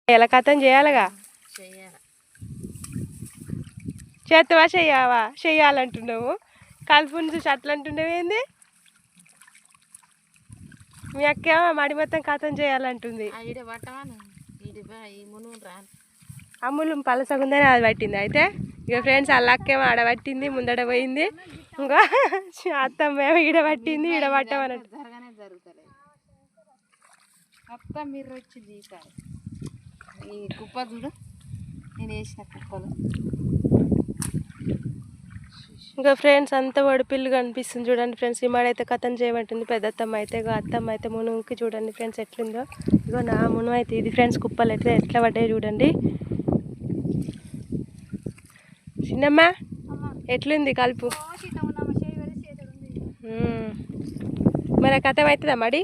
ఎలా కథం చేయాలిగా చేస్తావా చెయ్యావా చెయ్యాలంటున్నావు కలుపుని చూసి అట్లా అంటున్నావు ఏంది మీ అక్కేమో మడి మొత్తం కథం చేయాలంటుంది అమ్ములు పలసగుందని అది పట్టింది అయితే ఇక ఫ్రెండ్స్ వాళ్ళ అక్కేమో ఆడ పట్టింది ముందడ పోయింది ఇంకా అత్తమ్మేమో ఈడ పట్టింది ఈడ పట్టమన్నట్టు మొత్తం మీరు వచ్చింది ఈసారి ఈ కుప్ప చూడు నేను వేసిన కుప్పలు ఇంకా ఫ్రెండ్స్ అంతా వడిపిల్లు కనిపిస్తుంది చూడండి ఫ్రెండ్స్ ఈ మాడైతే కథం చేయమంటుంది పెద్దత్తమ్మ అయితే ఇక అత్తమ్మ అయితే మునుగుకి చూడండి ఫ్రెండ్స్ ఎట్లుందో ఇగో నా మును అయితే ఇది ఫ్రెండ్స్ కుప్పలు అయితే ఎట్లా పడ్డాయి చూడండి చిన్నమ్మ ఎట్లుంది కలుపు మరి కథం అవుతుందా మడి